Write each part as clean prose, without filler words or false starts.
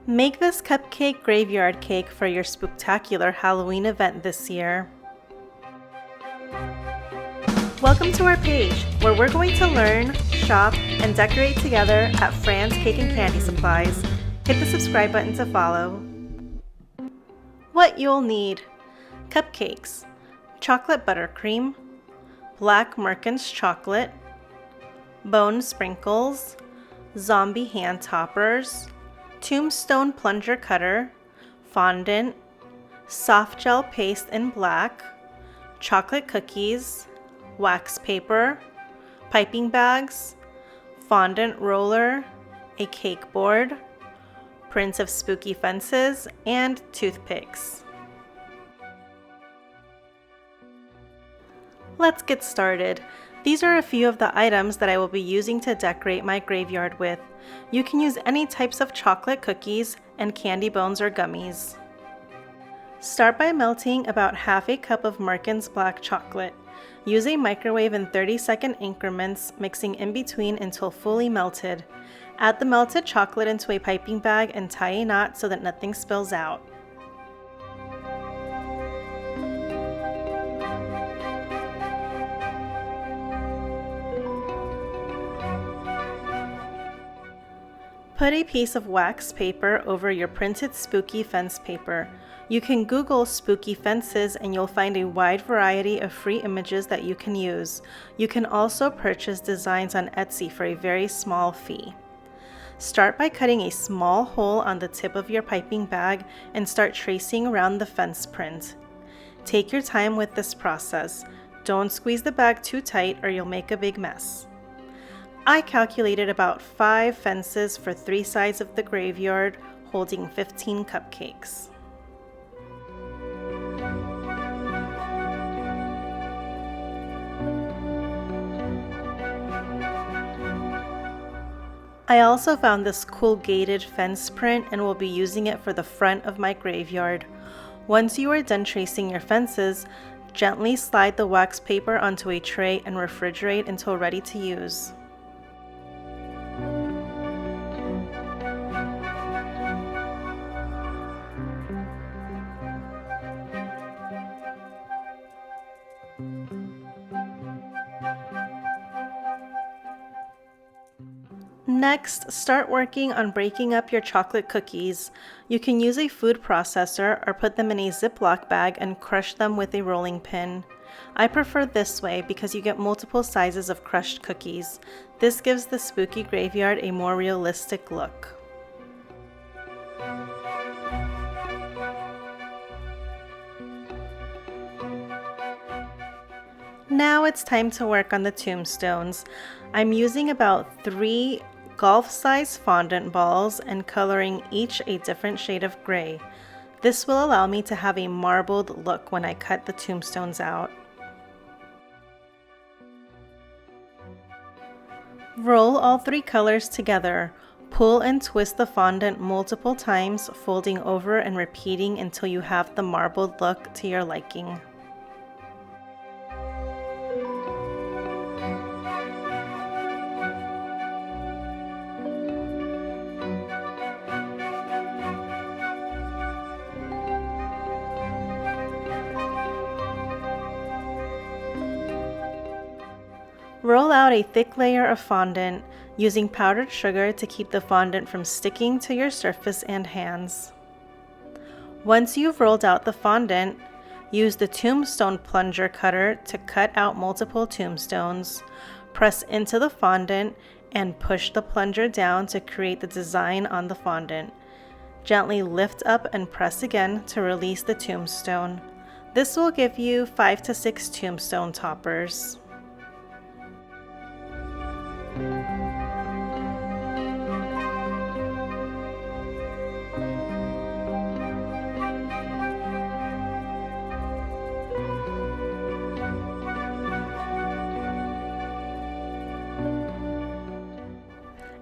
Make this cupcake graveyard cake for your Spooktacular Halloween event this year. Welcome to our page, where we're going to learn, shop, and decorate together at Fran's Cake and Candy Supplies. Hit the subscribe button to follow. What you'll need: cupcakes, chocolate buttercream, black Merckens chocolate, bone sprinkles, zombie hand toppers, Tombstone plunger cutter, fondant, soft gel paste in black, chocolate cookies, wax paper, piping bags, fondant roller, a cake board, prints of spooky fences, and toothpicks. Let's get started. These are a few of the items that I will be using to decorate my graveyard with. You can use any types of chocolate cookies and candy bones or gummies. Start by melting about half a cup of Merckens black chocolate. Use a microwave in 30-second increments, mixing in between until fully melted. Add the melted chocolate into a piping bag and tie a knot so that nothing spills out. Put a piece of wax paper over your printed spooky fence paper. You can Google spooky fences and you'll find a wide variety of free images that you can use. You can also purchase designs on Etsy for a very small fee. Start by cutting a small hole on the tip of your piping bag and start tracing around the fence print. Take your time with this process. Don't squeeze the bag too tight or you'll make a big mess. I calculated about 5 fences for 3 sides of the graveyard, holding 15 cupcakes. I also found this cool gated fence print and will be using it for the front of my graveyard. Once you are done tracing your fences, gently slide the wax paper onto a tray and refrigerate until ready to use. Next, start working on breaking up your chocolate cookies. You can use a food processor or put them in a Ziploc bag and crush them with a rolling pin. I prefer this way because you get multiple sizes of crushed cookies. This gives the spooky graveyard a more realistic look. Now it's time to work on the tombstones. I'm using about 3 golf-sized fondant balls and coloring each a different shade of gray. This will allow me to have a marbled look when I cut the tombstones out. Roll all 3 colors together. Pull and twist the fondant multiple times, folding over and repeating until you have the marbled look to your liking. Roll out a thick layer of fondant, using powdered sugar to keep the fondant from sticking to your surface and hands. Once you've rolled out the fondant, use the tombstone plunger cutter to cut out multiple tombstones. Press into the fondant and push the plunger down to create the design on the fondant. Gently lift up and press again to release the tombstone. This will give you 5 to 6 tombstone toppers.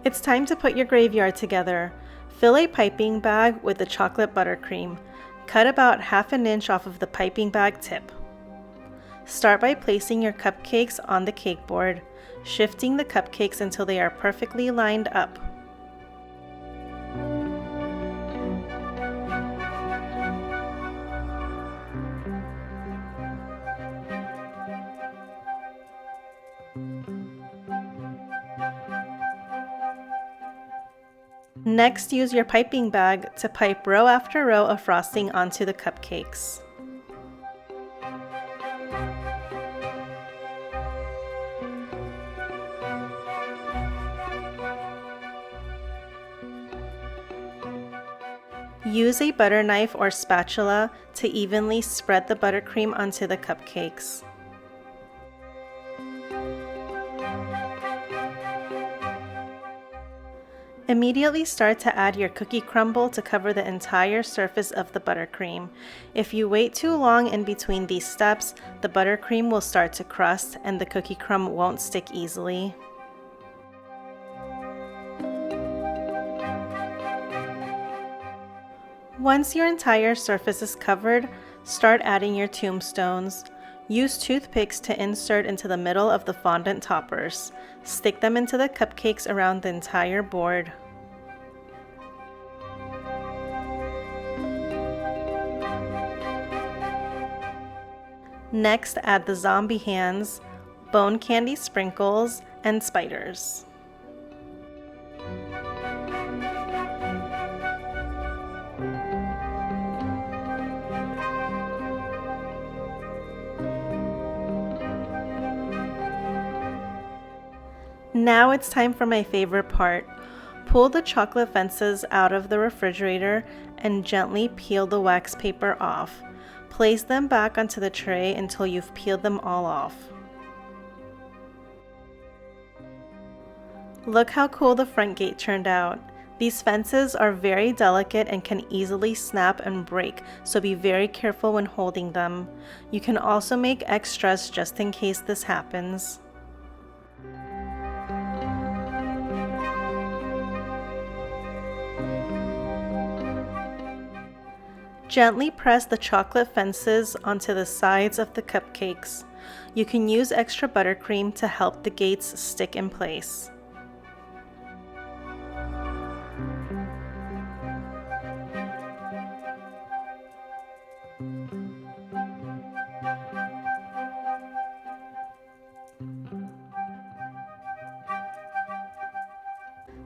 It's time to put your graveyard together. Fill a piping bag with the chocolate buttercream. Cut about ½ inch off of the piping bag tip. Start by placing your cupcakes on the cake board, shifting the cupcakes until they are perfectly lined up. Next, use your piping bag to pipe row after row of frosting onto the cupcakes. Use a butter knife or spatula to evenly spread the buttercream onto the cupcakes. Immediately start to add your cookie crumble to cover the entire surface of the buttercream. If you wait too long in between these steps, the buttercream will start to crust and the cookie crumb won't stick easily. Once your entire surface is covered, start adding your tombstones. Use toothpicks to insert into the middle of the fondant toppers. Stick them into the cupcakes around the entire board. Next, add the zombie hands, bone candy sprinkles, and spiders. Now it's time for my favorite part. Pull the chocolate fences out of the refrigerator and gently peel the wax paper off. Place them back onto the tray until you've peeled them all off. Look how cool the front gate turned out. These fences are very delicate and can easily snap and break, so be very careful when holding them. You can also make extras just in case this happens. Gently press the chocolate fences onto the sides of the cupcakes. You can use extra buttercream to help the gates stick in place.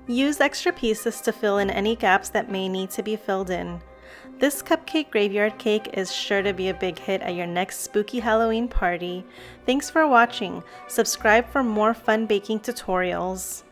Use extra pieces to fill in any gaps that may need to be filled in. This cupcake graveyard cake is sure to be a big hit at your next spooky Halloween party. Thanks for watching. Subscribe for more fun baking tutorials.